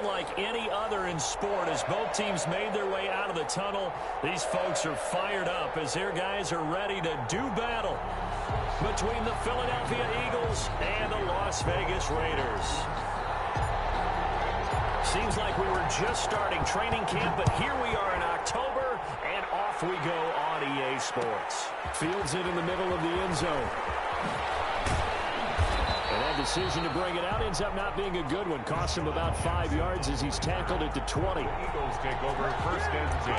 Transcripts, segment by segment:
Like any other in sport, as both teams made their way out of the tunnel, these folks are fired up as their guys are ready to do battle between the Philadelphia Eagles and the Las Vegas Raiders. Seems like we were just starting training camp, but here we are in October, and off we go on EA Sports. Fields it in the middle of the end zone. And that decision to bring it out ends up not being a good one. Cost him about 5 yards as he's tackled at the 20. Eagles take over first and 10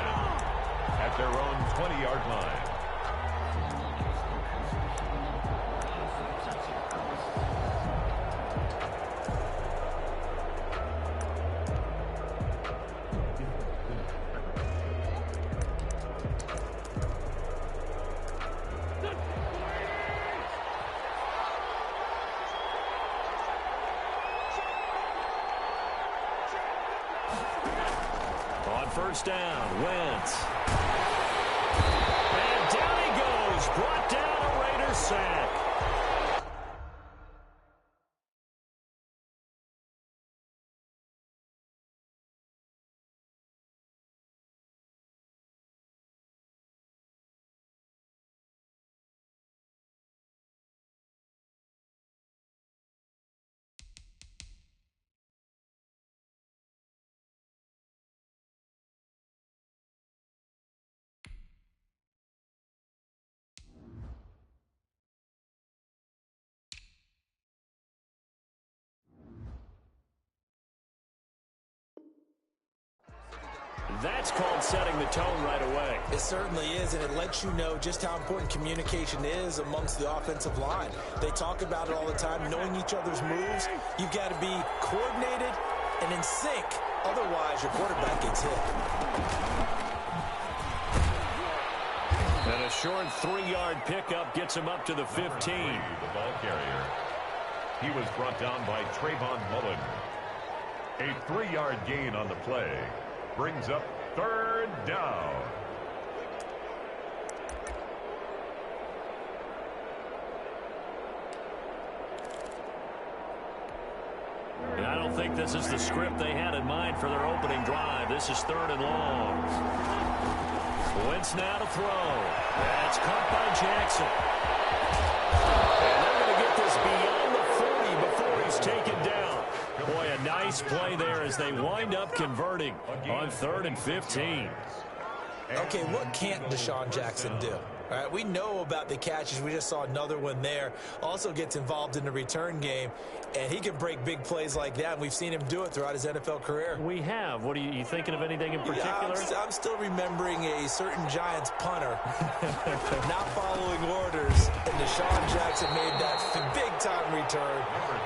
at their own 20-yard line. First down, Wentz. And down he goes. Brought down a Raiders sack. That's called setting the tone right away. It certainly is, and it lets you know just how important communication is amongst the offensive line. They talk about it all the time, knowing each other's moves. You've got to be coordinated and in sync. Otherwise, your quarterback gets hit. And a short 3-yard pickup gets him up to the 15. The ball carrier. He was brought down by Trayvon Mullen. A 3-yard gain on the play. Brings up third down. And I don't think this is the script they had in mind for their opening drive. This is third and long. Wentz now to throw. That's caught by Jackson. And they're going to get this beyond the 40 before he's taken down. Boy, a nice play there as they wind up converting on 3rd and 15. Okay, what can't Deshaun Jackson do? All right, we know about the catches. We just saw another one there. Also gets involved in the return game, and he can break big plays like that, and we've seen him do it throughout his NFL career. We have. What are you thinking of anything in particular? Yeah, I'm still remembering a certain Giants punter not following orders, and Deshaun Jackson made that big-time return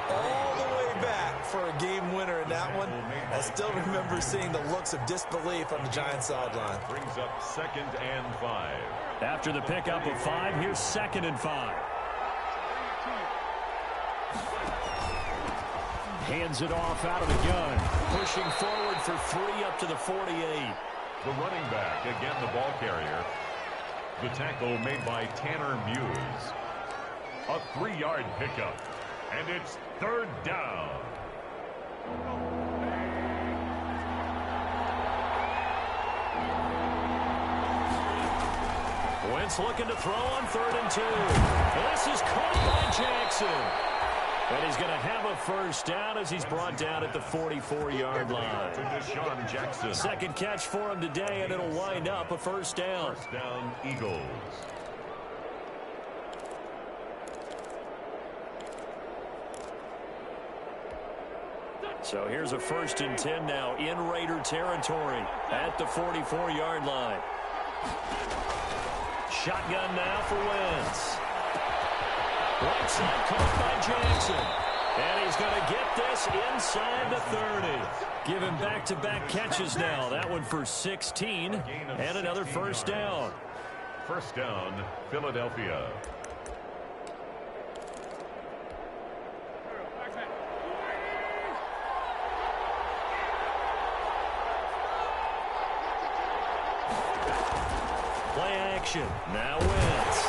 all the way back for a game winner in that one. I still remember seeing the looks of disbelief on the Giants sideline. Brings up 2nd and 5. After the pickup of 5, here's 2nd and 5. Hands it off out of the gun. Pushing forward for 3 up to the 48. The running back, again the ball carrier. The tackle made by Tanner Muse. A 3-yard pickup. And it's third down. Wentz looking to throw on 3rd and 2. This is caught by Jackson. And he's going to have a first down as he's brought down at the 44-yard line. To Deshaun Jackson. Second catch for him today, and it'll wind up a first down. First down, Eagles. So here's a 1st and 10 now in Raider territory at the 44-yard line. Shotgun now for Wentz. Right side caught by Jackson. And he's going to get this inside the 30. Give him back-to-back catches now. That one for 16 and another first down. First down, Philadelphia. Play action. Now Wentz.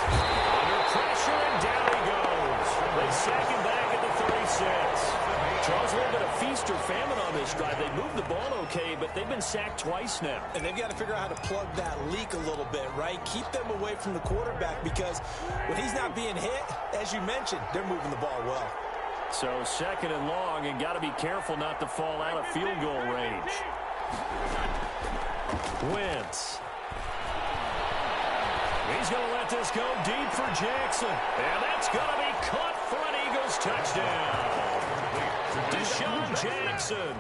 Under pressure, and down he goes. They sack him back at the 36. Charles, a little bit of feast or famine on this drive. They moved the ball okay, but they've been sacked twice now. And they've got to figure out how to plug that leak a little bit, right? Keep them away from the quarterback because when he's not being hit, as you mentioned, they're moving the ball well. So 2nd and long, and got to be careful not to fall out of field goal range. Wentz. He's going to let this go deep for Jackson. And that's going to be caught for an Eagles touchdown. Deshaun Jackson,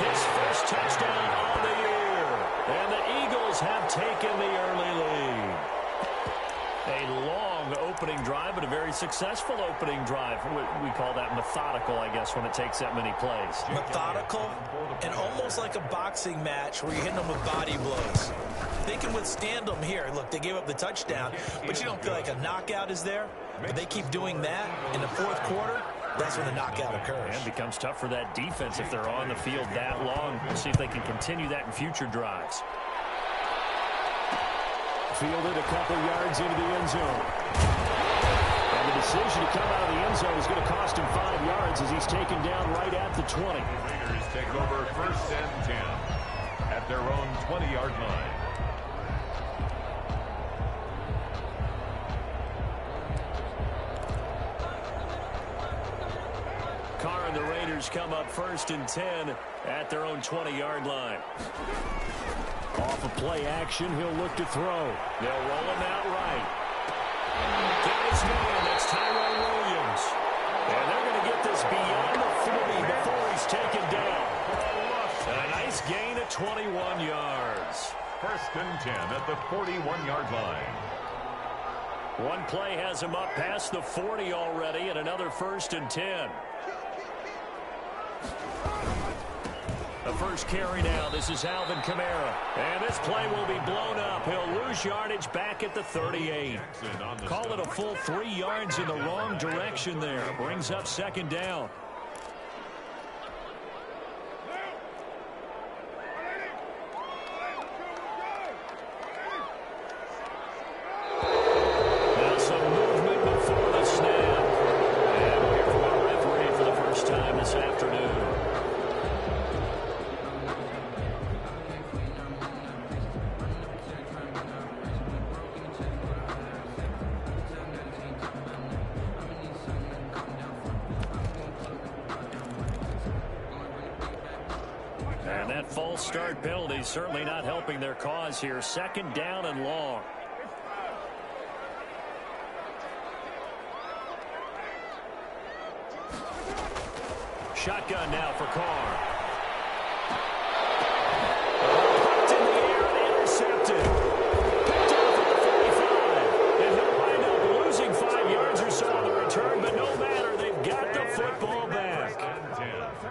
his first touchdown of the year. And the Eagles have taken the early lead. A long opening drive, but a very successful opening drive. We call that methodical, I guess, when it takes that many plays. Methodical and almost like a boxing match where you're hitting them with body blows. They can withstand them here. Look, they gave up the touchdown, but you don't feel like a knockout is there. But they keep doing that in the 4th quarter. That's when the knockout occurs. And it becomes tough for that defense if they're on the field that long. We'll see if they can continue that in future drives. Fielded a couple yards into the end zone. And the decision to come out of the end zone is going to cost him 5 yards as he's taken down right at the 20. Raiders take over 1st and 10 at their own 20-yard line. Carr and the Raiders come up 1st and 10 at their own 20-yard line. Off of play action, he'll look to throw. They'll roll him out right. Got his man, that's Tyrell Williams. And they're going to get this beyond the 40 before he's taken down. And a nice gain of 21 yards. 1st and 10 at the 41-yard line. One play has him up past the 40 already, and another 1st and 10. The first carry now. This is Alvin Kamara. And this play will be blown up. He'll lose yardage back at the 38. Call it a full 3 yards in the wrong direction there. Brings up 2nd down. Now some movement before the snap. And we'll hear from our referee for the first time this afternoon. And that false start penalty certainly not helping their cause here. 2nd down and long. Shotgun now for Carr. Pumped in the air and intercepted. Picked off at the 45. And he'll wind up losing 5 yards or so on the return, but no matter, they've got the football back.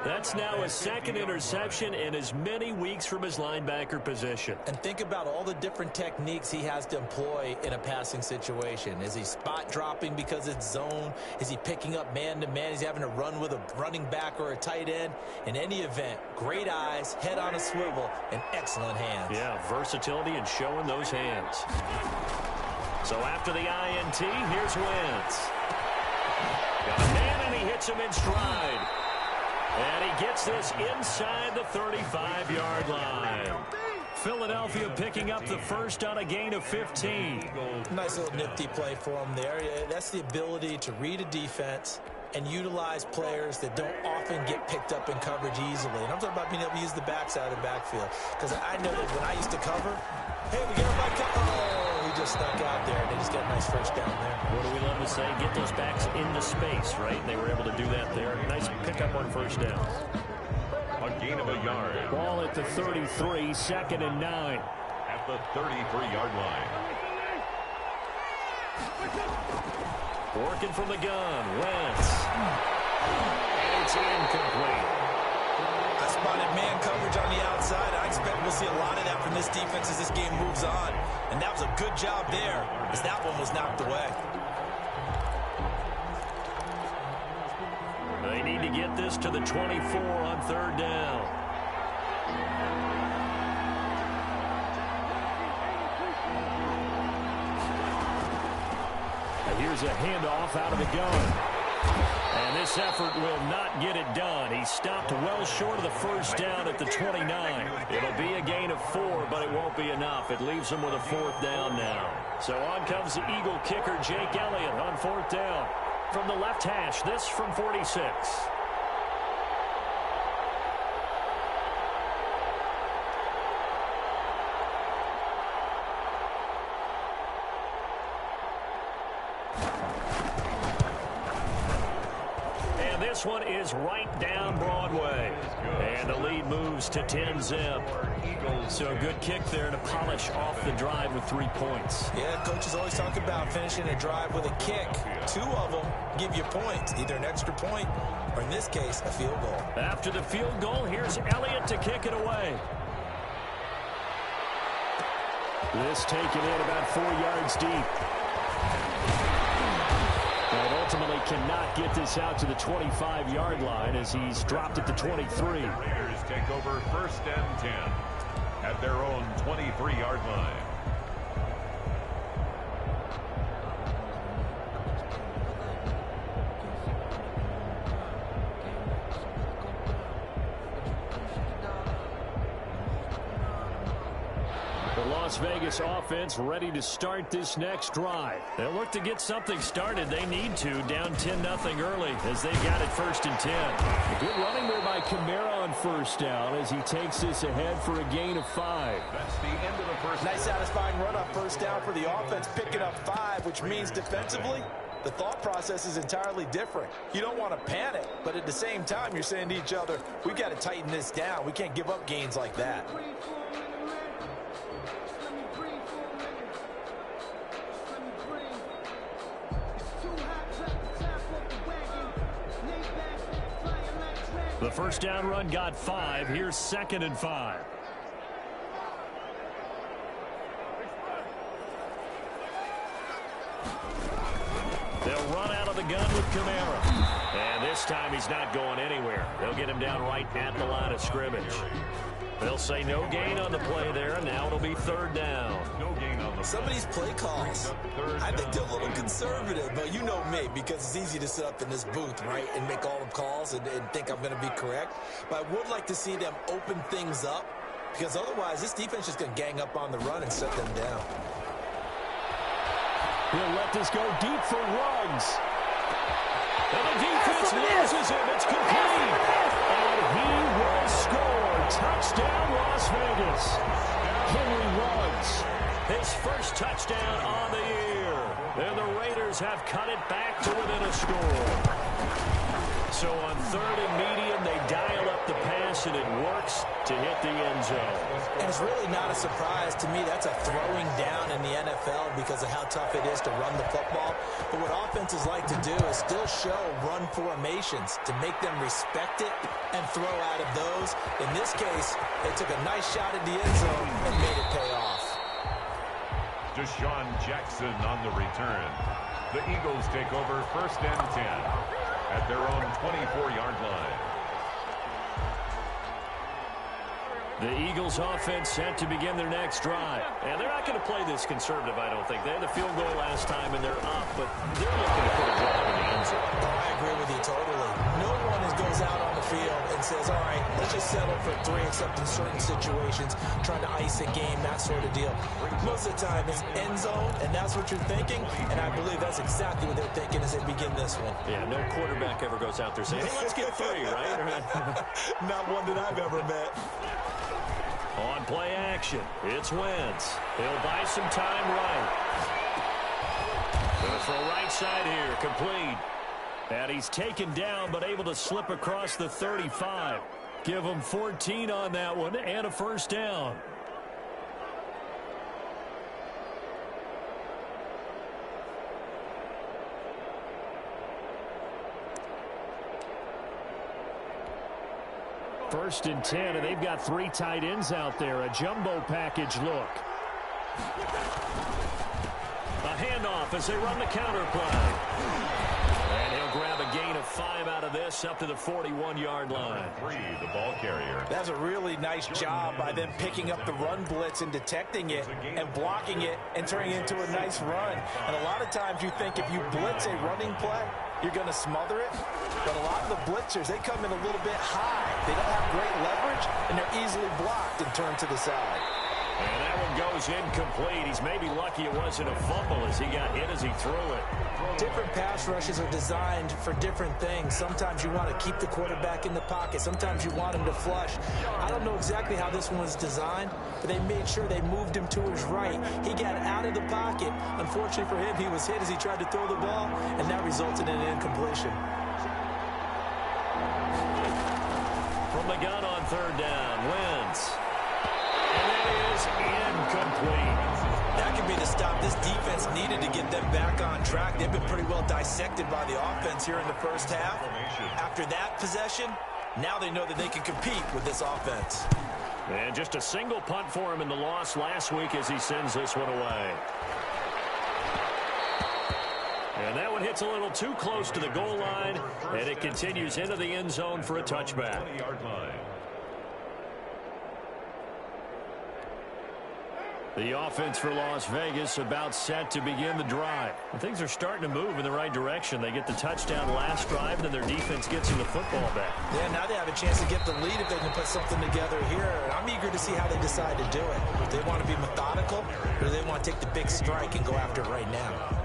That's now a 2nd interception in as many weeks from his linebacker position. And think about all the different techniques he has to employ in a passing situation. Is he spot dropping because it's zone? Is he picking up man-to-man? Is he having to run with a running back or a tight end? In any event, great eyes, head on a swivel, and excellent hands. Yeah, versatility and showing those hands. So after the INT, here's Wentz. Got a man, and he hits him in stride. And he gets this inside the 35-yard line. Philadelphia picking up the first on a gain of 15. Nice little nifty play for him there. That's the ability to read a defense and utilize players that don't often get picked up in coverage easily. And I'm talking about being able to use the backside of the backfield. Because I know that when I used to cover, hey, we got a back cover. Oh, he just snuck out there, and they just got a nice first down there. What do we love to say? Get those backs into space, right? And they were able to do that there. Nice pickup on 1st down. A gain of a yard. Ball at the 33, 2nd and 9. At the 33-yard line. Working from the gun, Wentz. And it's incomplete. I spotted man coverage on the outside. I expect we'll see a lot of that from this defense as this game moves on. And that was a good job there as that one was knocked away. They need to get this to the 24 on 3rd down. Here's a handoff out of the gun. And this effort will not get it done. He stopped well short of the first down at the 29. It'll be a gain of 4, but it won't be enough. It leaves him with a 4th down now. So on comes the Eagle kicker, Jake Elliott, on 4th down. From the left hash, this from 46. This one is right down Broadway. And the lead moves to 10-zip. So a good kick there to polish off the drive with 3 points. Yeah, coaches always talk about finishing a drive with a kick. 2 of them give you points, either an extra point or, in this case, a field goal. After the field goal, here's Elliott to kick it away. This taken in about 4 yards deep. And ultimately cannot get this out to the 25-yard line as he's dropped at the 23. Raiders take over 1st and 10 at their own 23-yard line. Las Vegas offense ready to start this next drive. They'll look to get something started. They need to, down 10-0 early as they've got it 1st and 10. A good running there by Kamara on 1st down as he takes this ahead for a gain of 5. That's the end of the first. Nice satisfying run up 1st down for the offense, picking up 5, which means defensively, the thought process is entirely different. You don't want to panic, but at the same time, you're saying to each other, we've got to tighten this down. We can't give up gains like that. The 1st down run got 5. Here's 2nd and 5. They'll run out of the gun with Kamara. And this time he's not going anywhere. They'll get him down right at the line of scrimmage. They'll say no gain on the play there. Now it'll be 3rd down. No gain on the Some of these play calls, I think they're a little conservative, but you know me, because it's easy to sit up in this booth, right, and make all the calls and think I'm going to be correct. But I would like to see them open things up, because otherwise this defense is going to gang up on the run and shut them down. He'll let this go deep for Ruggs. And the defense loses him. It's complete. And he will score. Touchdown, Las Vegas. Henry Ruggs, his 1st touchdown on the year. And the Raiders have cut it back to within a score. So on 3rd and medium, they dial up the pass, and it works to hit the end zone. And it's really not a surprise to me. That's a throwing down in the NFL because of how tough it is to run the football. But what offenses like to do is still show run formations to make them respect it and throw out of those. In this case, they took a nice shot at the end zone and made it pay off. Deshaun Jackson on the return. The Eagles take over 1st and 10 at their own 24-yard line. The Eagles offense set to begin their next drive. And they're not going to play this conservative, I don't think. They had the field goal last time, and they're up, but they're looking to put a drive in the end zone. Oh, I agree with you totally. No one goes out on the field and says, all right, let's just settle for 3, except in certain situations, trying to ice a game, that sort of deal. Most of the time, it's end zone, and that's what you're thinking, and I believe that's exactly what they're thinking as they begin this one. Yeah, no quarterback ever goes out there saying, hey, let's get 3, right? Not one that I've ever met. On play action, it's Wentz. He'll buy some time right. Gonna throw right side here, complete. And he's taken down, but able to slip across the 35. Give him 14 on that one and a 1st down. First and 10, and they've got 3 tight ends out there. A jumbo package look. A handoff as they run the counter play. And he'll grab a gain of 5 out of this up to the 41-yard line. 3, the ball carrier. That's a really nice job by them picking up the run blitz and detecting it and blocking it and turning it into a nice run. And a lot of times you think if you blitz a running play, you're going to smother it. But a lot of the blitzers, they come in a little bit high. They don't have great leverage, and they're easily blocked and turned to the side. And that one goes incomplete. He's maybe lucky it wasn't a fumble as he got hit as he threw it. Different pass rushes are designed for different things. Sometimes you want to keep the quarterback in the pocket. Sometimes you want him to flush. I don't know exactly how this one was designed, but they made sure they moved him to his right. He got out of the pocket. Unfortunately for him, he was hit as he tried to throw the ball, and that resulted in an incompletion. From the gun on third down, Wentz. And it is incomplete. That could be the stop this defense needed to get them back on track. They've been pretty well dissected by the offense here in the first half. After that possession, now they know that they can compete with this offense. And just a single punt for him in the loss last week as he sends this one away. And that one hits a little too close to the goal line, and it continues into the end zone for a touchback. The offense for Las Vegas about set to begin the drive. And things are starting to move in the right direction. They get the touchdown last drive, and then their defense gets them the football back. Yeah, now they have a chance to get the lead if they can put something together here. And I'm eager to see how they decide to do it. If they want to be methodical, or do they want to take the big strike and go after it right now?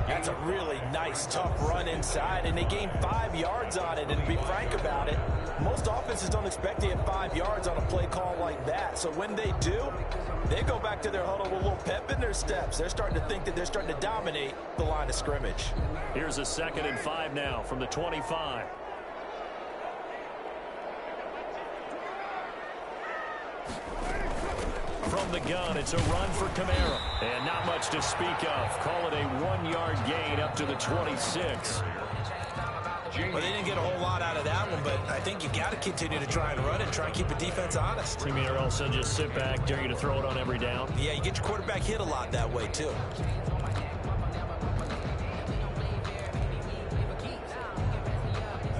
That's a really nice, tough run inside, and they gained 5 yards on it. And to be frank about it, most offenses don't expect to get 5 yards on a play call like that. So when they do, they go back to their huddle with a little pep in their steps. They're starting to think that they're starting to dominate the line of scrimmage. Here's a 2nd and 5 now from the 25. From the gun, it's a run for Kamara. And not much to speak of. Call it a 1-yard gain up to the 26. Well, they didn't get a whole lot out of that one, but I think you got to continue to try and run it, try and keep the defense honest. You mean also just sit back, dare you to throw it on every down? Yeah, you get your quarterback hit a lot that way, too.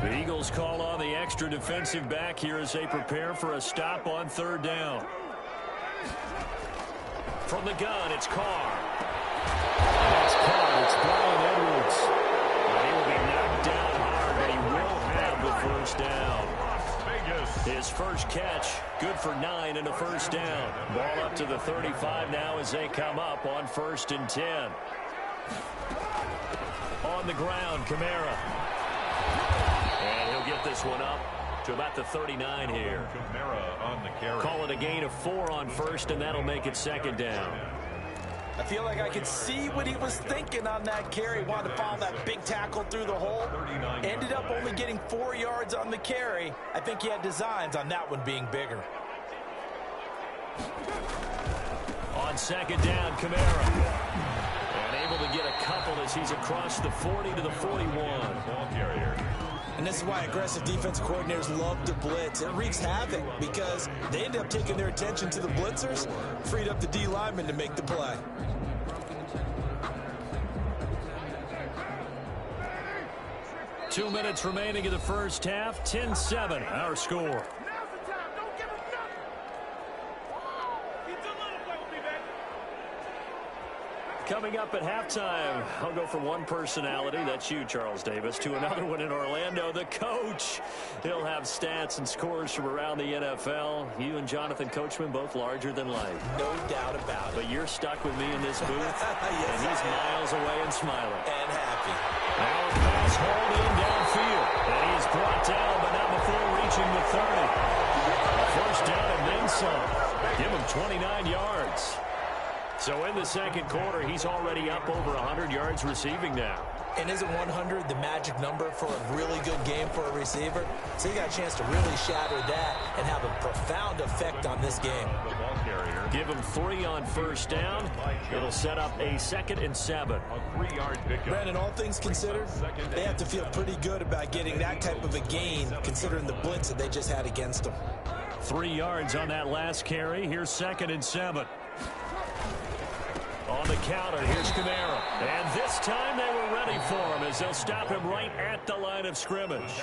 The Eagles call on the extra defensive back here as they prepare for a stop on third down. From the gun, it's Carr. That's caught. It's Brian Edwards. And he will be knocked down hard, but he will have the first down. His first catch, good for 9 and a first down. Ball up to the 35 now as they come up on 1st and 10. On the ground, Kamara. And he'll get this one up to about the 39 here. On the carry. Call it a gain of 4 on 1st, and that'll make it 2nd down. I feel like I could see what he was thinking on that carry. Wanted to follow that big tackle through the hole. Ended up only getting 4 yards on the carry. I think he had designs on that one being bigger. On 2nd down, Kamara. And able to get a couple as he's across the 40 to the 41. Ball carrier. And this is why aggressive defensive coordinators love to blitz. It wreaks havoc because they end up taking their attention to the blitzers, freed up the D lineman to make the play. Two minutes remaining in the first half. 10-7, our score. Coming up at halftime, I'll go from one personality, that's you, Charles Davis, to another one in Orlando, the coach. He'll have stats and scores from around the NFL. You and Jonathan Coachman, both larger than life. No doubt about it. But you're stuck with me in this booth, yes, and he's miles away and smiling. And happy. Now a pass hauled in downfield, and he is brought down, but not before reaching the 30. A first down and then some. Give him 29 yards. So in the second quarter, he's already up over 100 yards receiving now. And isn't 100 the magic number for a really good game for a receiver? So he got a chance to really shatter that and have a profound effect on this game. Give him 3 on first down. It'll set up a 2nd and 7. A 3-yard pickup. Brandon, all things considered, they have to feel pretty good about getting that type of a gain considering the blitz that they just had against them. 3 yards on that last carry. Here's 2nd and 7. On the counter, here's Kamara. And this time they were ready for him as they'll stop him right at the line of scrimmage.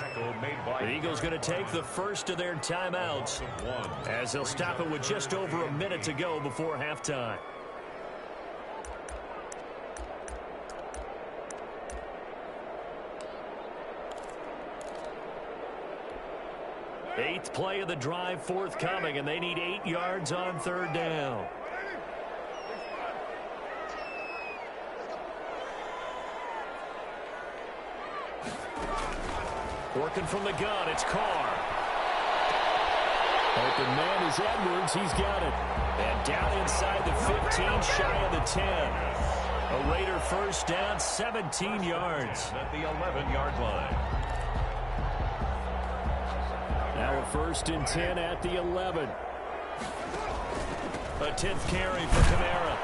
The Eagles going to take the first of their timeouts as they'll stop it with just over a minute to go before halftime. Eighth play of the drive forthcoming, and they need 8 yards on third down. Working from the gun, it's Carr. Open man is Edwards. He's got it. And down inside the 15, shy of the 10. A Raider first down, 17 yards. At the 11-yard line. Now a first and 10 at the 11. A 10th carry for Kamara.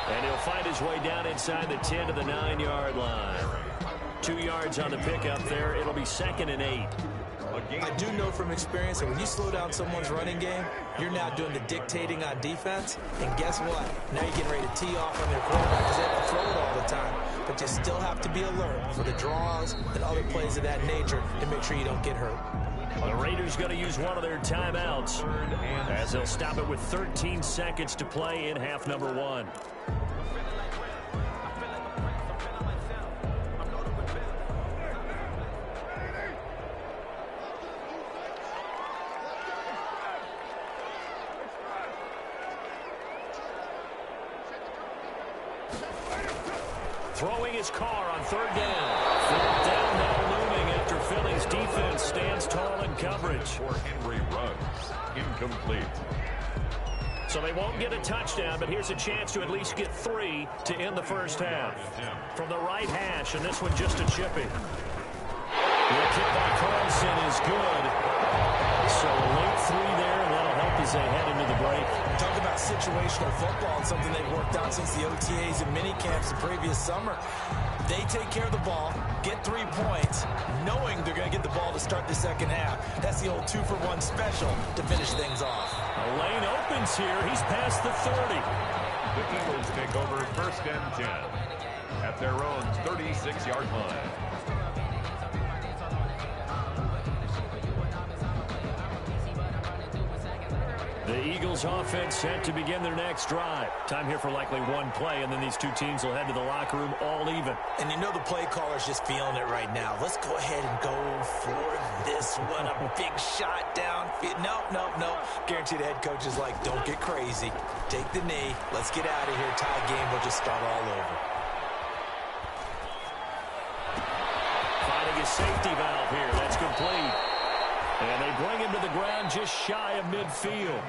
And he'll find his way down inside the 10 to the 9-yard line. 2 yards on the pickup there. It'll be 2nd and 8. I do know from experience that when you slow down someone's running game, you're now doing the dictating on defense. And guess what? Now you're getting ready to tee off on their quarterback because they have to throw it all the time. But you still have to be alert for the draws and other plays of that nature to make sure you don't get hurt. The Raiders going to use one of their timeouts as they'll stop it with 13 seconds to play in half number 1. Throwing his Carr on third down. Third down now looming after Philly's defense stands tall in coverage. For Henry Ruggs, incomplete. So they won't get a touchdown, but here's a chance to at least get 3 to end the first half. From the right hash, and this one just a chippy. The kick by Carlson is good. So a late 3 there, and that'll help as they head into the break. Talk about situational football and something they've worked out since the OTAs and mini camps the previous summer. They take care of the ball, get 3 points, knowing they're going to get the ball to start the second half. That's the old 2-for-1 special to finish things off. A lane opens here. He's past the 30. The Eagles take over 1st and 10 at their own 36-yard line. The Eagles offense set to begin their next drive. Time here for likely one play, and then these two teams will head to the locker room all even. And you know the play caller's just feeling it right now. Let's go ahead and go for this one. A big shot down. No. Guaranteed the head coach is like, don't get crazy. Take the knee. Let's get out of here. Tie game. We'll just start all over. Finding a safety valve here. That's complete. And they bring him to the ground just shy of midfield.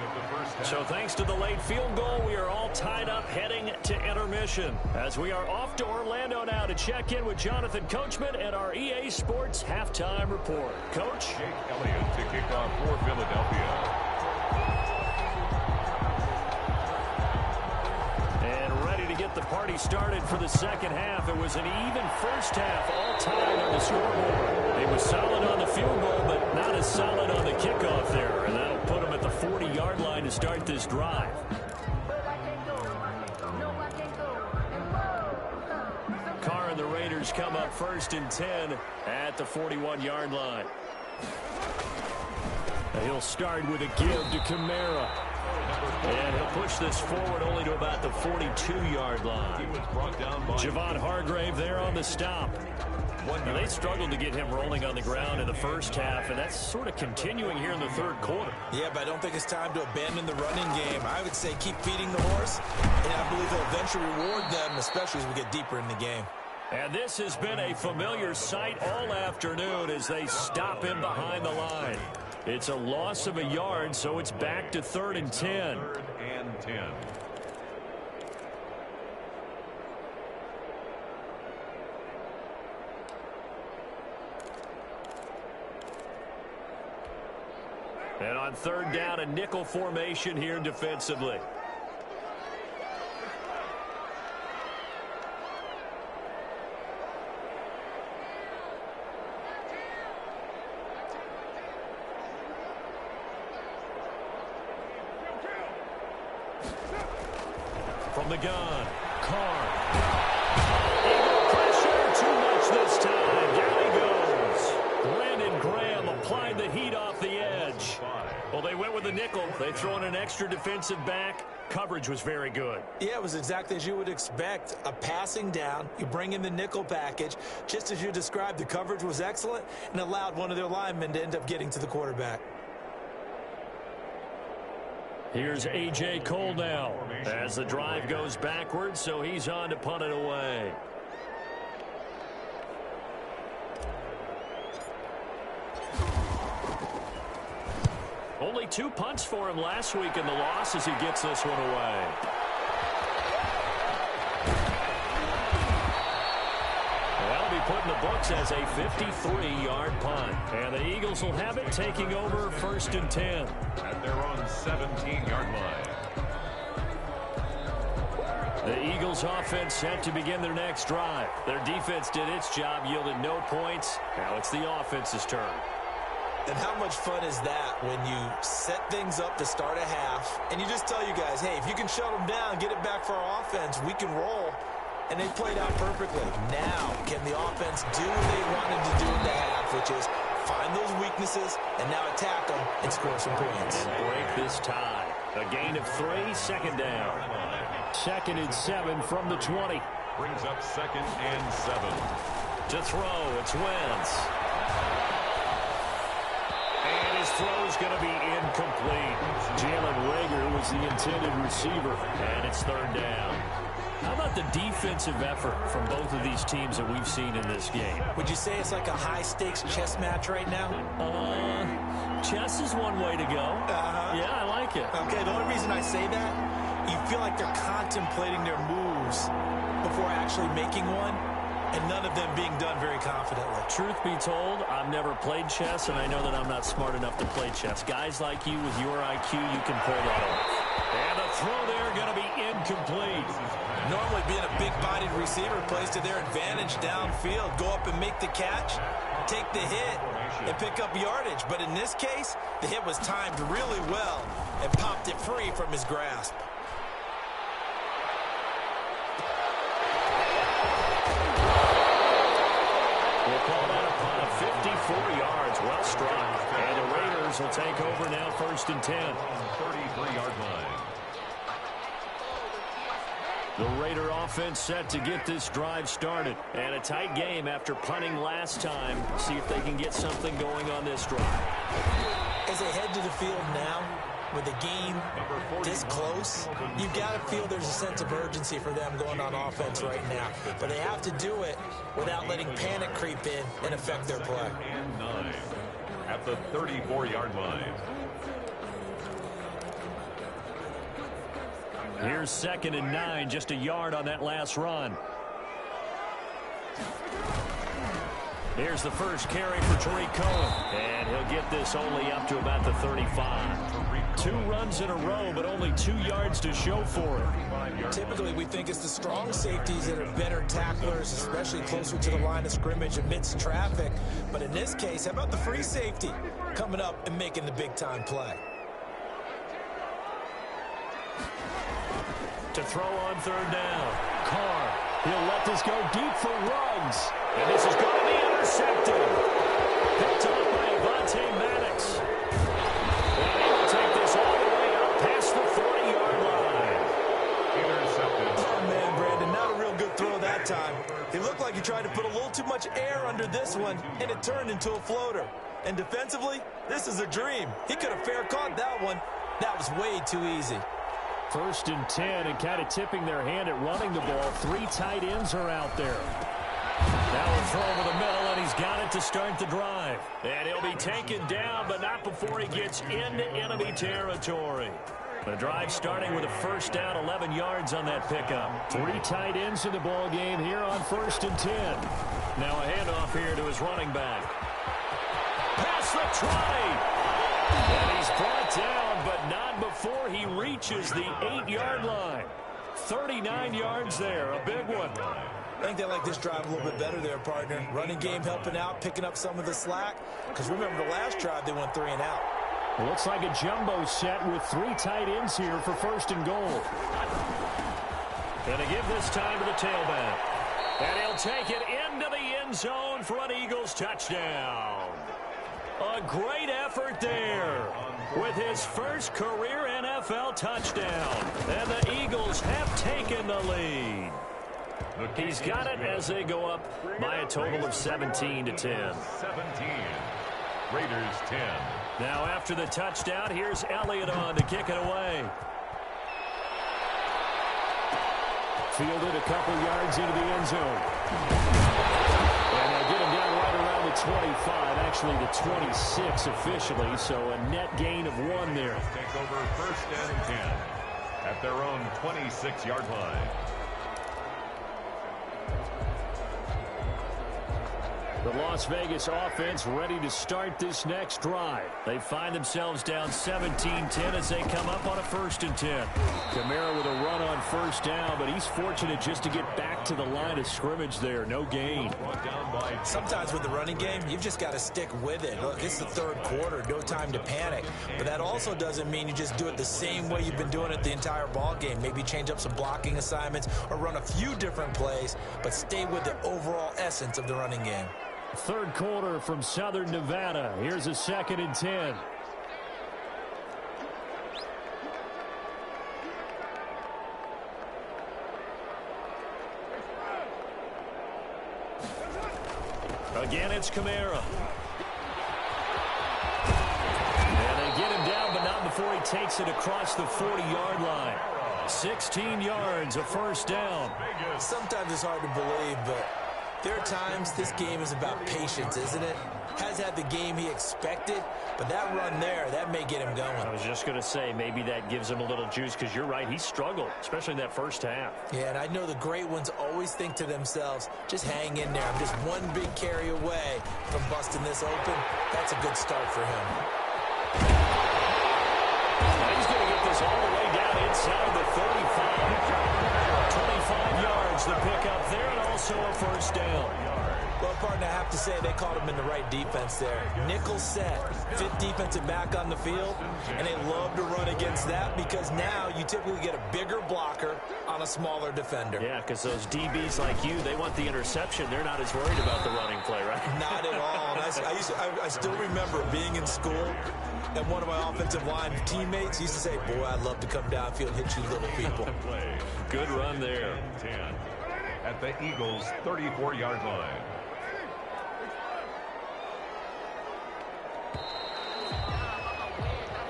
So thanks to the late field goal, we are all tied up heading to intermission. As we are off to Orlando now to check in with Jonathan Coachman and our EA Sports Halftime Report. Coach? Jake Elliott to kick off for Philadelphia. And ready to get the party started for the second half. It was an even first half, all tied on the scoreboard. It was solid on the field goal, but not as solid on the kickoff there. And that'll put them at the 40-yard line to start this drive. Carr and the Raiders come up 1st and 10 at the 41-yard line. He'll start with a give to Kamara. And he'll push this forward only to about the 42-yard line. Javon Hargrave there on the stop. Now, they struggled to get him rolling on the ground in the first half, and that's sort of continuing here in the third quarter. Yeah, but I don't think it's time to abandon the running game. I would say keep feeding the horse, and I believe they'll eventually reward them, especially as we get deeper in the game. And this has been a familiar sight all afternoon as they stop him behind the line. It's a loss of a yard, so it's back to 3rd and 10. 3rd and 10. And on 3rd down, a nickel formation here defensively. From the gun, Carr. Eagle pressure, too much this time. Down he goes. Brandon Graham applied the heat off the edge. Well, they went with the nickel. They throw in an extra defensive back. Coverage was very good. Yeah, it was exactly as you would expect. A passing down, you bring in the nickel package. Just as you described, the coverage was excellent and allowed one of their linemen to end up getting to the quarterback. Here's A.J. Cole now as the drive goes backwards, so he's on to punt it away. Only 2 punts for him last week in the loss as he gets this one away. That'll be put in the books as a 53-yard punt. And the Eagles will have it, taking over 1st and 10. At their own 17-yard line. The Eagles offense set to begin their next drive. Their defense did its job, yielded no points. Now it's the offense's turn. And how much fun is that when you set things up to start a half and you just tell you guys, hey, if you can shut them down, get it back for our offense, we can roll. And they played out perfectly. Now, can the offense do what they wanted to do in the half, which is find those weaknesses and now attack them and score some points. And break this tie. A gain of 3, 2nd down. 2nd and 7 from the 20. Brings up 2nd and 7. To throw, it's Wentz. And his throw is going to be incomplete. Jalen Reagor was the intended receiver, and it's 3rd down. How about the defensive effort from both of these teams that we've seen in this game? Would you say it's like a high-stakes chess match right now? Chess is one way to go. Yeah, I like it. Okay, the only reason I say that, you feel like they're contemplating their moves before actually making one, and none of them being done very confidently. Truth be told, I've never played chess, and I know that I'm not smart enough to play chess. Guys like you with your IQ, you can pull that off. And the throw there going to be incomplete. Normally being a big-bodied receiver plays to their advantage downfield. Go up and make the catch, take the hit, and pick up yardage. But in this case, the hit was timed really well and popped it free from his grasp. We'll call that a punt of 54 yards. Well struck. And the Raiders will take over now 1st and 10. 33-yard line. The Raider offense set to get this drive started. And a tight game after punting last time. See if they can get something going on this drive. As they head to the field now, with the game this close, you've got to feel there's a sense of urgency for them going on offense right now. But they have to do it without letting panic creep in and affect their play. And 9 at the 34-yard line. Here's 2nd and 9, just a yard on that last run. Here's the first carry for Tariq Cohen. And he'll get this only up to about the 35. 2 runs in a row, but only 2 yards to show for it. Typically, we think it's the strong safeties that are better tacklers, especially closer to the line of scrimmage amidst traffic. But in this case, how about the free safety coming up and making the big-time play? To throw on 3rd down. Carr, he'll let this go deep for Ruggs. And this is going to be intercepted. Picked up by Avonte Maddox. And he'll take this all the way up past the 40-yard line. Intercepted. Oh, man, Brandon, not a real good throw that time. It looked like he tried to put a little too much air under this one, and it turned into a floater. And defensively, this is a dream. He could have fair caught that one. That was way too easy. 1st and 10, and kind of tipping their hand at running the ball. 3 tight ends are out there. Now a throw over the middle, and he's got it to start the drive. And he'll be taken down, but not before he gets into enemy territory. The drive starting with a 1st down, 11 yards on that pickup. 3 tight ends in the ball game here on 1st and 10. Now a handoff here to his running back. Past the 20. And he's brought down, but not before he reaches the 8-yard line. 39 yards there, a big one. I think they like this drive a little bit better there, partner. Running game helping out, picking up some of the slack. Because remember, the last drive, they went 3 and out. Looks like a jumbo set with 3 tight ends here for 1st and goal. Going to give this time to the tailback. And he'll take it into the end zone for an Eagles touchdown. A great effort there with his first career NFL touchdown. And the Eagles have taken the lead. He's got it as they go up by a total of 17-10. 17. Raiders 10. Now after the touchdown, here's Elliott on to kick it away. Fielded a couple yards into the end zone. And they get him down right around the 25, actually the 26 officially, so a net gain of 1 there. Take over 1st and 10 at their own 26-yard line. The Las Vegas offense ready to start this next drive. They find themselves down 17-10 as they come up on a 1st and 10. Kamara with a run on 1st down, but he's fortunate just to get back to the line of scrimmage there. No gain. Sometimes with the running game, you've just got to stick with it. Look, it's the 3rd quarter, no time to panic. But that also doesn't mean you just do it the same way you've been doing it the entire ball game. Maybe change up some blocking assignments or run a few different plays, but stay with the overall essence of the running game. 3rd quarter from Southern Nevada. Here's a 2nd and 10. Again, it's Kamara. And they get him down, but not before he takes it across the 40-yard line. 16 yards, a 1st down. Sometimes it's hard to believe, but there are times this game is about patience, isn't it? Has had the game he expected, but that run there, that may get him going. I was just going to say, maybe that gives him a little juice, because you're right, he struggled, especially in that 1st half. Yeah, and I know the great ones always think to themselves, just hang in there. I'm just one big carry away from busting this open. That's a good start for him. He's going to get this all the way down inside the 35. 25 yards, the pickup there, and also a 1st down. Well, partner, I have to say they caught him in the right defense there. Nickel set, 5th defensive back on the field, and they love to run against that because now you typically get a bigger blocker on a smaller defender. Yeah, because those DBs like you, they want the interception. They're not as worried about the running play, right? Not at all. And I still remember being in school, and one of my offensive line teammates used to say, boy, I'd love to come downfield and hit you little people. Good run there. 10 at the Eagles' 34-yard line.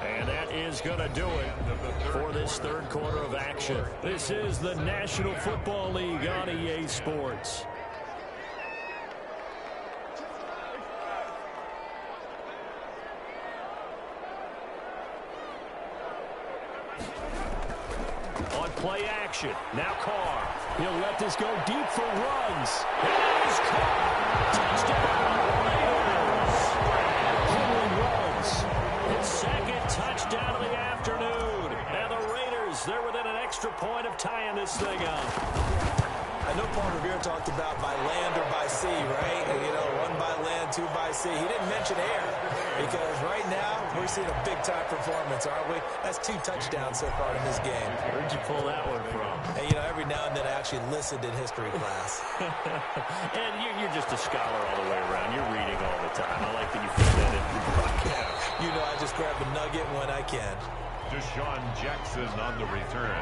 And that is going to do it for this 3rd quarter of action. This is the National Football League on EA Sports. On play action, now Carr. He'll let this go deep for runs. It is Carr. Touchdown, Raiders. His 2nd touchdown of the afternoon. And the Raiders, they're within an extra point of tying this thing up. I know Paul Revere talked about by land or by sea, right? You know, 1 by land, 2 by sea. He didn't mention air because right now we're seeing a big-time performance, aren't we? That's 2 touchdowns so far in this game. Where'd you pull that one from? And, you know, every now and then I actually listened in history class. And you're just a scholar all the way around. You're reading all the time. I like that you put that in your broadcast. You know, I just grab a nugget when I can. Deshaun Jackson on the return.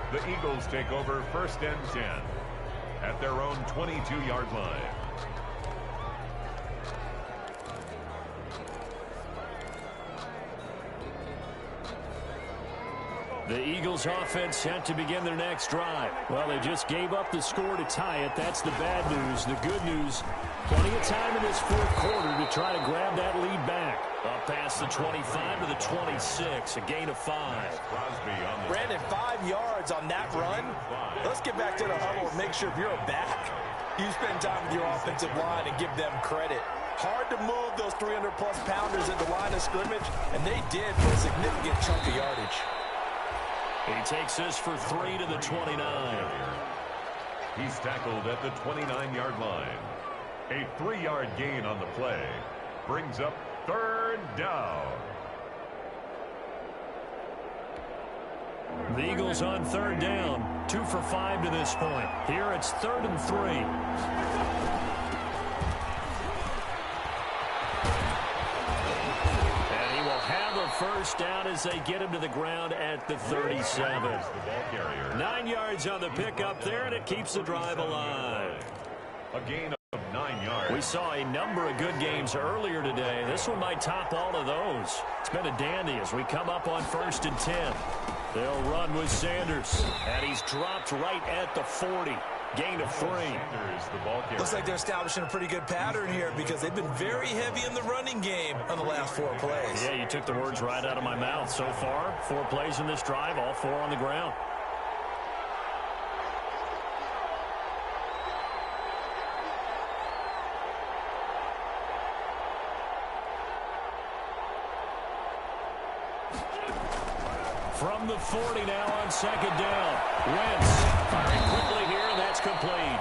The Eagles take over 1st and 10 at their own 22-yard line. The Eagles offense set to begin their next drive. Well, they just gave up the score to tie it. That's the bad news. The good news, plenty of time in this 4th quarter to try to grab that lead back. Up past the 25 to the 26, a gain of 5. Brandon, 5 yards on that run. Let's get back to the huddle and make sure if you're a back, you spend time with your offensive line and give them credit. Hard to move those 300-plus pounders at the line of scrimmage, and they did for a significant chunk of yardage. He takes this for 3 to the 29. He's tackled at the 29-yard line. A 3-yard gain on the play brings up 3rd down. The Eagles on 3rd down. 2 for 5 to this point. Here it's 3rd and 3. First down as they get him to the ground at the 37. 9 yards on the pickup there, and it keeps the drive alive. A gain of 9 9 yards. We saw a number of good games earlier today. This one might top all of those. It's been a dandy as we come up on 1st and 10. They'll run with Sanders. And he's dropped right at the 40. Gain of 3. Looks like they're establishing a pretty good pattern here because they've been very heavy in the running game on the last 4 plays. Yeah, you took the words right out of my mouth. So far, 4 plays in this drive, all 4 on the ground. From the 40 now on 2nd down. Wentz firing quickly here, and that's complete.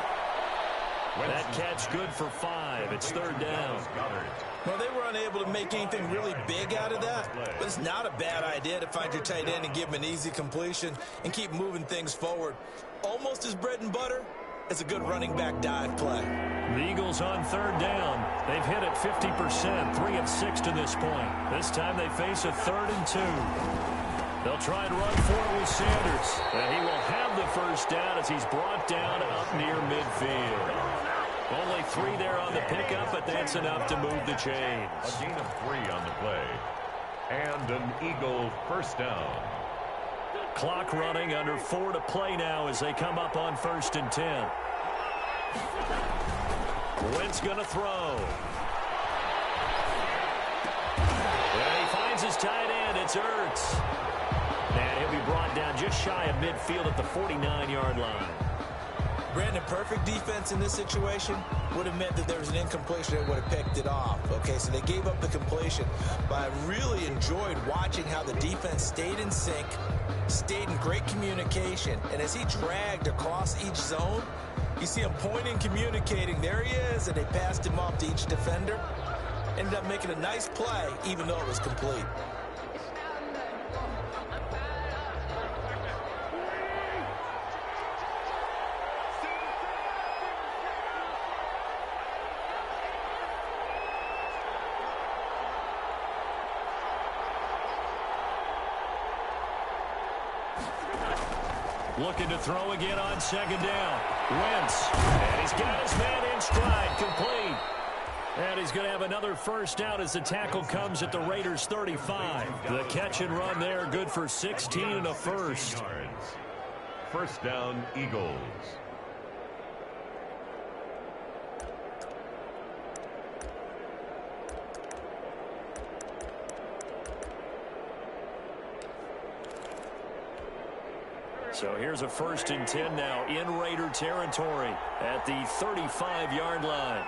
That catch good for 5. It's 3rd down. Well, they were unable to make anything really big out of that, but it's not a bad idea to find your tight end and give him an easy completion and keep moving things forward. Almost as bread and butter as a good running back dive play. The Eagles on 3rd down. They've hit it 50%, 3 of 6 to this point. This time they face a 3rd and 2. They'll try and run for it with Sanders. And he will have the 1st down as he's brought down up near midfield. Only 3 there on the pickup, but that's enough to move the chains. A gain of 3 on the play. And an Eagle 1st down. Clock running, under 4 to play now as they come up on 1st and 10. Wentz going to throw. And he finds his tight end. It's Ertz. And he'll be brought down just shy of midfield at the 49-yard line. Brandon, perfect defense in this situation would have meant that there was an incompletion that would have picked it off. Okay, so they gave up the completion. But I really enjoyed watching how the defense stayed in sync, stayed in great communication. And as he dragged across each zone, you see him pointing, communicating. There he is, and they passed him off to each defender. Ended up making a nice play, even though it was complete. Looking to throw again on 2nd down. Wentz. And he's got his man in stride. Complete. And he's going to have another 1st down as the tackle comes at the Raiders' 35. The catch and run there, good for 16 and a 1st. 1st down, Eagles. So here's a 1st and 10 now in Raider territory at the 35-yard line.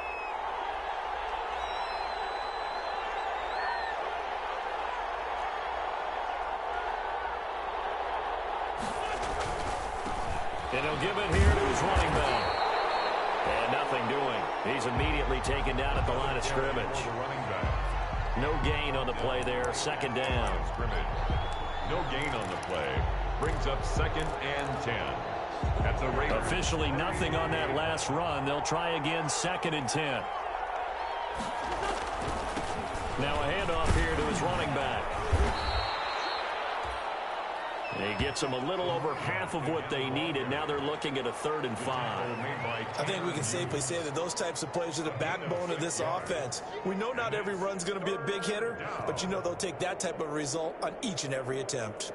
And he'll give it here to his running back. And nothing doing. He's immediately taken down at the line of scrimmage. No gain on the play there. 2nd down. No gain on the play. Brings up 2nd and 10. At the Raiders. Officially nothing on that last run. They'll try again 2nd and 10. Now a handoff here to his running back. And he gets them a little over half of what they needed. Now they're looking at a 3rd and 5. I think we can safely say that those types of plays are the backbone of this offense. We know not every run's going to be a big hitter, but you know they'll take that type of result on each and every attempt.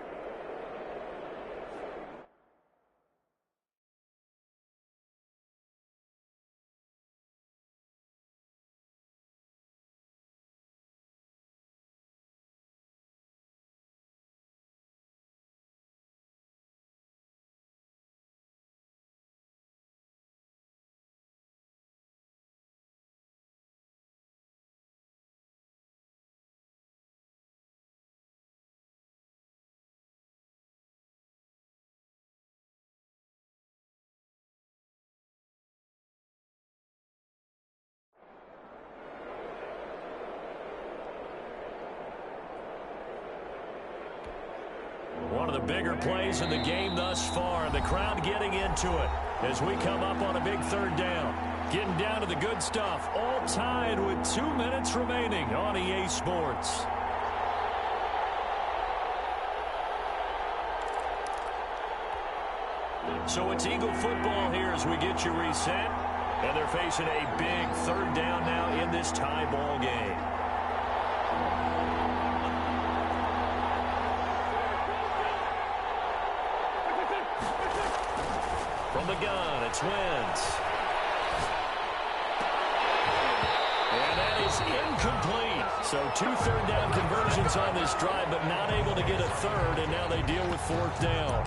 One of the bigger plays in the game thus far. The crowd getting into it as we come up on a big 3rd down. Getting down to the good stuff. All tied with 2 minutes remaining on EA Sports. So it's Eagle football here as we get you reset. And they're facing a big third down now in this tie ball game. From the gun, it's Wentz. And that is incomplete. So 2 third-down conversions on this drive, but not able to get a third, and now they deal with 4th down.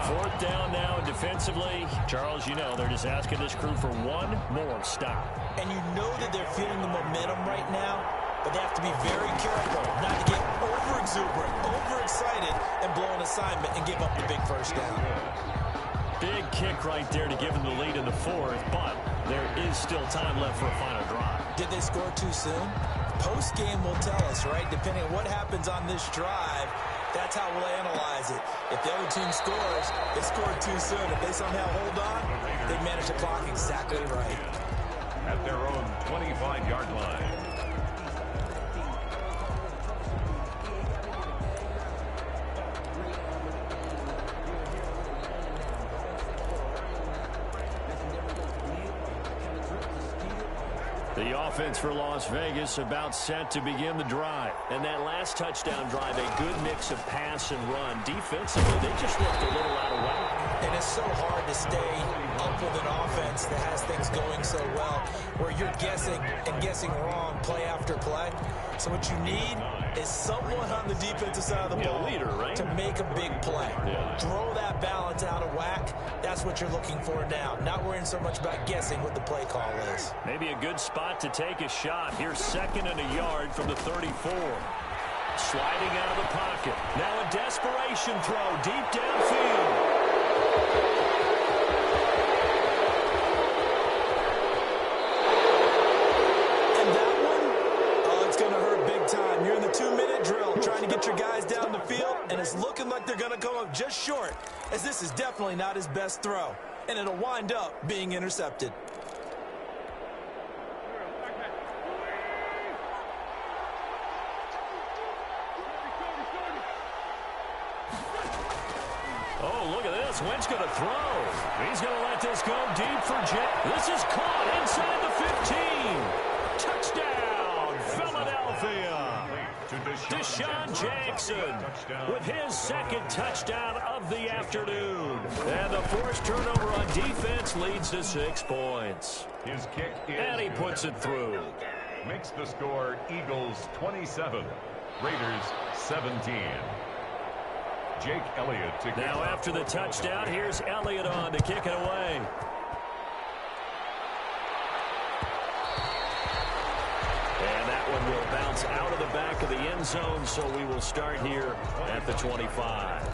4th down now defensively. Charles, you know, they're just asking this crew for one more stop. And you know that they're feeling the momentum right now, but they have to be very careful not to get over-exuberant, overexcited, and blow an assignment and give up the big first down. Big kick right there to give them the lead in the 4th, but there is still time left for a final drive. Did they score too soon? Post-game will tell us, right? Depending on what happens on this drive, that's how we'll analyze it. If the other team scores, they scored too soon. If they somehow hold on, they manage the clock exactly right. At their own 25-yard line. The offense for Las Vegas about set to begin the drive. And that last touchdown drive, a good mix of pass and run. Defensively, they just looked a little out of whack. And it's so hard to stay up with an offense that has things going so well, where you're guessing and guessing wrong play after play. So what you need is someone on the defensive side of the ball leader, right? to make a big play. Throw that balance out of whack. That's what you're looking for now. Not worrying so much about guessing what the play call is. Maybe a good spot to take a shot. Here's 2nd and a yard from the 34. Sliding out of the pocket. Now a desperation throw deep downfield. You're in the 2-minute drill trying to get your guys down the field, and it's looking like they're going to come up just short, as this is definitely not his best throw, and it'll wind up being intercepted. Oh, look at this. Wentz going to throw. He's going to let this go deep for Jack. This is caught inside the 15. Touchdown, Philadelphia. Deshaun Jackson with his 2nd touchdown of the afternoon. And the forced turnover on defense leads to 6 points. His kick is and he puts it through. Makes the score Eagles 27, Raiders 17. Jake Elliott to now after the touchdown, here's Elliott on to kick it away. And that one will bounce out of the back of the end zone, so we will start here at the 25.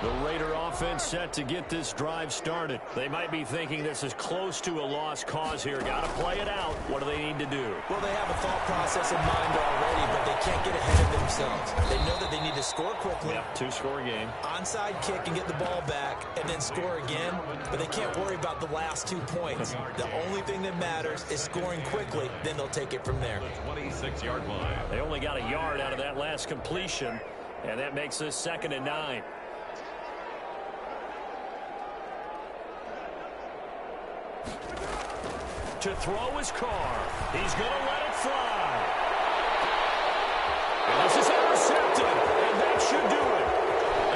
The Raider offense set to get this drive started. They might be thinking this is close to a lost cause here. Got to play it out. What do they need to do? Well, they have a thought process in mind already, but they can't get ahead of themselves. They know that they need to score quickly. Yep, 2-score game. Onside kick and get the ball back and then score again, but they can't worry about the last 2 points. The only thing that matters is scoring quickly, then they'll take it from there. 26-yard line. They only got a yard out of that last completion, and that makes this 2nd and 9. To throw his car. He's going to let it fly. And this is intercepted, and that should do it.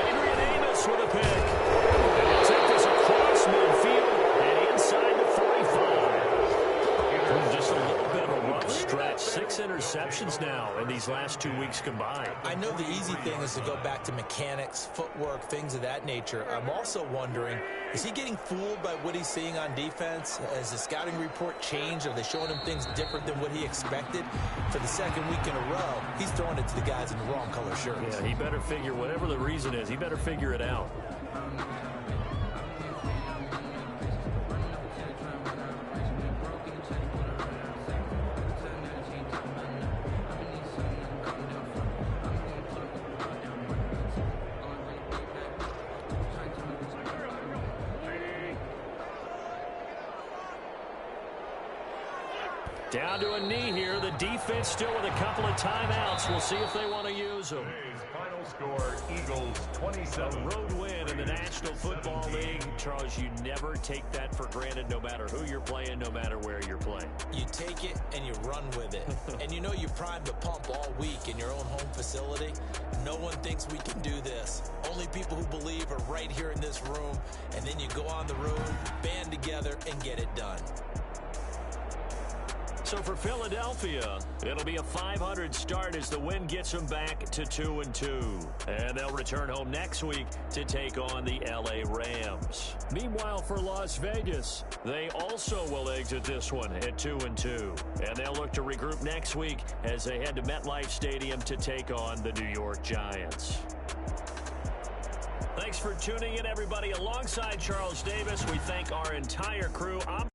Adrian Amos with a pick. And he'll take this across midfield and inside the 45. Just a little bit of a rough stretch. 6 interceptions now in these last 2 weeks combined. I know the easy thing is to go back to mechanics, footwork, things of that nature. I'm also wondering, is he getting fooled by what he's seeing on defense? Has the scouting report changed? Are they showing him things different than what he expected? For the 2nd week in a row, he's throwing it to the guys in the wrong color shirts. Yeah, he better figure, whatever the reason is, he better figure it out. Down to a knee here. The defense still with a couple of timeouts. We'll see if they want to use them. Today's final score, Eagles 27. A road win in the National Football League. Charles, you never take that for granted no matter who you're playing, no matter where you're playing. You take it and you run with it. And you know you primed the pump all week in your own home facility. No one thinks we can do this. Only people who believe are right here in this room. And then you go on the road, band together, and get it done. So for Philadelphia, it'll be a .500 start as the win gets them back to 2-2. And they'll return home next week to take on the L.A. Rams. Meanwhile, for Las Vegas, they also will exit this one at 2-2. And they'll look to regroup next week as they head to MetLife Stadium to take on the New York Giants. Thanks for tuning in, everybody. Alongside Charles Davis, we thank our entire crew. I'm